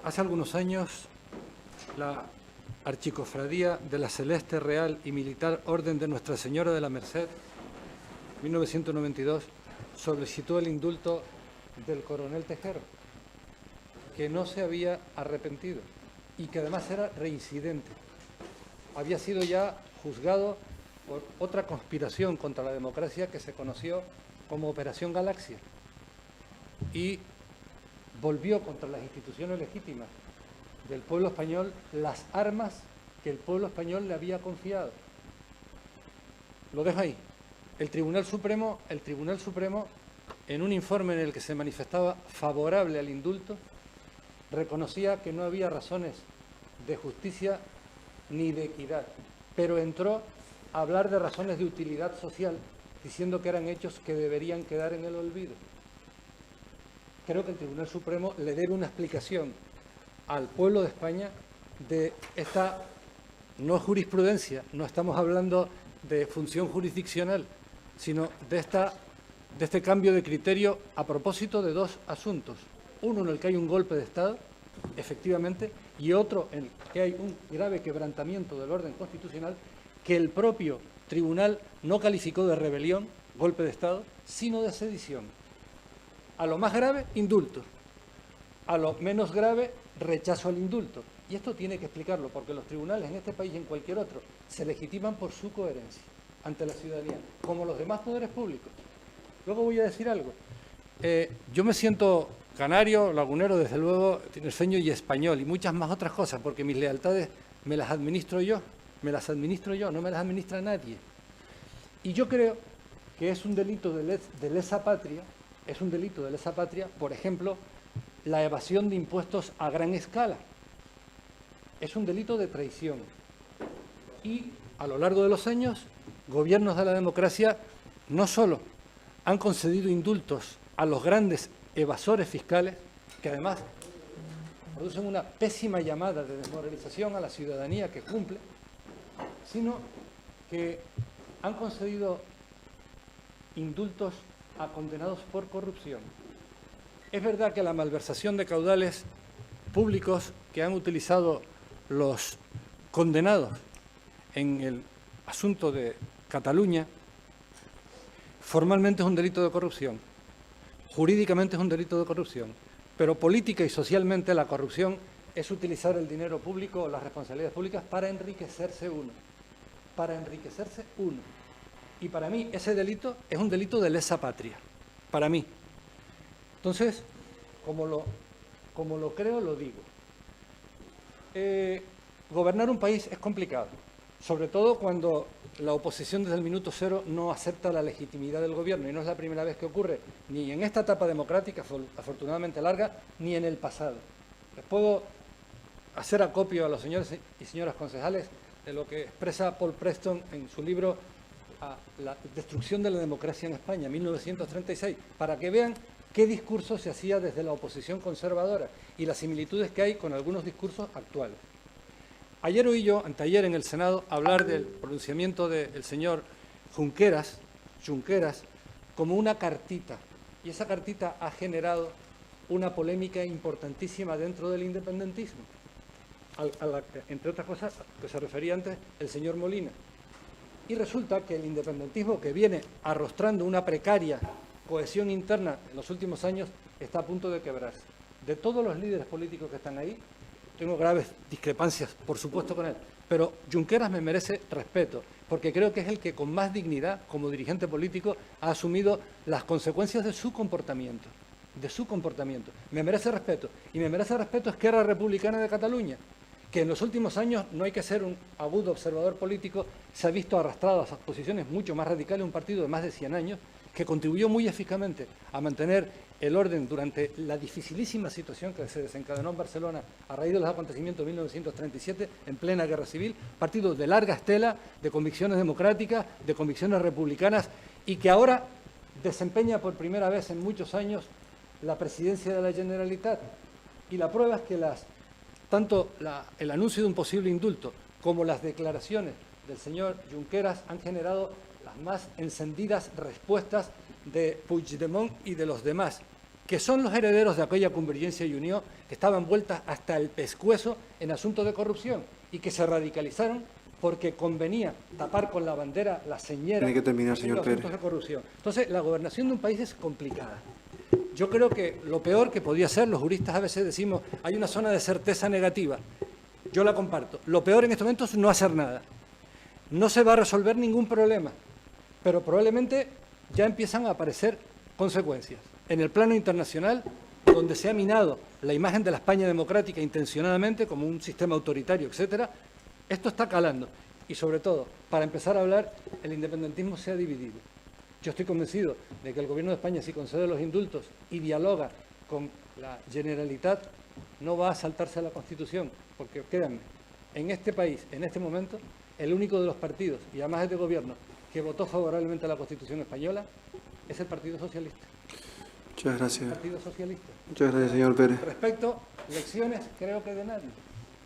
Hace algunos años, la Archicofradía de la Celeste Real y Militar Orden de Nuestra Señora de la Merced, 1992, solicitó el indulto del coronel Tejero, que no se había arrepentido y que además era reincidente. Había sido ya juzgado por otra conspiración contra la democracia que se conoció como Operación Galaxia y volvió contra las instituciones legítimas del pueblo español las armas que el pueblo español le había confiado. Lo dejo ahí. El Tribunal Supremo, en un informe en el que se manifestaba favorable al indulto, reconocía que no había razones de justicia ni de equidad, pero entró a hablar de razones de utilidad social, diciendo que eran hechos que deberían quedar en el olvido. Creo que el Tribunal Supremo le debe una explicación al pueblo de España de esta no jurisprudencia, no estamos hablando de función jurisdiccional, sino de este cambio de criterio a propósito de dos asuntos. Uno en el que hay un golpe de Estado, efectivamente, y otro en el que hay un grave quebrantamiento del orden constitucional que el propio tribunal no calificó de rebelión, golpe de Estado, sino de sedición. A lo más grave, indulto. A lo menos grave, rechazo al indulto. Y esto tiene que explicarlo, porque los tribunales en este país y en cualquier otro se legitiman por su coherencia ante la ciudadanía, como los demás poderes públicos. Luego voy a decir algo. Yo me siento canario, lagunero, desde luego, tinerfeño y español, y muchas más otras cosas, porque mis lealtades me las administro yo, no me las administra nadie. Y yo creo que es un delito de lesa patria, por ejemplo, la evasión de impuestos a gran escala. Es un delito de traición. Y a lo largo de los años, gobiernos de la democracia no solo han concedido indultos a los grandes evasores fiscales, que además producen una pésima llamada de desmoralización a la ciudadanía que cumple, sino que han concedido indultos a condenados por corrupción. Es verdad que la malversación de caudales públicos que han utilizado los condenados en el asunto de Cataluña formalmente es un delito de corrupción, jurídicamente es un delito de corrupción, pero política y socialmente la corrupción es utilizar el dinero público o las responsabilidades públicas para enriquecerse uno. Y para mí ese delito es un delito de lesa patria, para mí. Entonces, como lo creo, lo digo. Gobernar un país es complicado, sobre todo cuando la oposición desde el minuto cero no acepta la legitimidad del gobierno, y no es la primera vez que ocurre, ni en esta etapa democrática afortunadamente larga, ni en el pasado. Les puedo hacer acopio a los señores y señoras concejales de lo que expresa Paul Preston en su libro La destrucción de la democracia en España, 1936, para que vean qué discurso se hacía desde la oposición conservadora y las similitudes que hay con algunos discursos actuales. Ayer oí yo, anteayer en el Senado, hablar del pronunciamiento del señor Junqueras como una cartita, y esa cartita ha generado una polémica importantísima dentro del independentismo, a la que, entre otras cosas, que se refería antes el señor Molina. Y resulta que el independentismo, que viene arrostrando una precaria cohesión interna en los últimos años, está a punto de quebrarse. De todos los líderes políticos que están ahí, tengo graves discrepancias, por supuesto, con él, pero Junqueras me merece respeto, porque creo que es el que con más dignidad, como dirigente político, ha asumido las consecuencias de su comportamiento. Me merece respeto. Y me merece respeto Esquerra Republicana de Cataluña, que en los últimos años, no hay que ser un agudo observador político, se ha visto arrastrado a esas posiciones mucho más radicales, un partido de más de 100 años, que contribuyó muy eficazmente a mantener el orden durante la dificilísima situación que se desencadenó en Barcelona a raíz de los acontecimientos de 1937, en plena guerra civil, partido de larga estela, de convicciones democráticas, de convicciones republicanas, y que ahora desempeña por primera vez en muchos años la presidencia de la Generalitat. Y la prueba es que tanto el anuncio de un posible indulto como las declaraciones del señor Junqueras han generado las más encendidas respuestas de Puigdemont y de los demás. que son los herederos de aquella Convergencia y Unión que estaban vueltas hasta el pescuezo en asuntos de corrupción y que se radicalizaron porque convenía tapar con la bandera la señera. Tiene que terminar, señor los asuntos Pérez. de corrupción. Entonces, la gobernación de un país es complicada. Yo creo que lo peor que podía ser, los juristas a veces decimos, hay una zona de certeza negativa. Yo la comparto. Lo peor en este momento es no hacer nada. No se va a resolver ningún problema, pero probablemente ya empiezan a aparecer consecuencias. En el plano internacional, donde se ha minado la imagen de la España democrática intencionadamente como un sistema autoritario, etcétera, esto está calando. Y sobre todo, para empezar a hablar, el independentismo se ha dividido. Yo estoy convencido de que el Gobierno de España, si concede los indultos y dialoga con la Generalitat, no va a saltarse a la Constitución, porque créanme, en este país, en este momento, el único de los partidos, y además es de gobierno, que votó favorablemente a la Constitución española, es el Partido Socialista. Muchas gracias. El Partido Socialista. Muchas gracias, señor Pérez. Respecto, lecciones, creo que de nadie.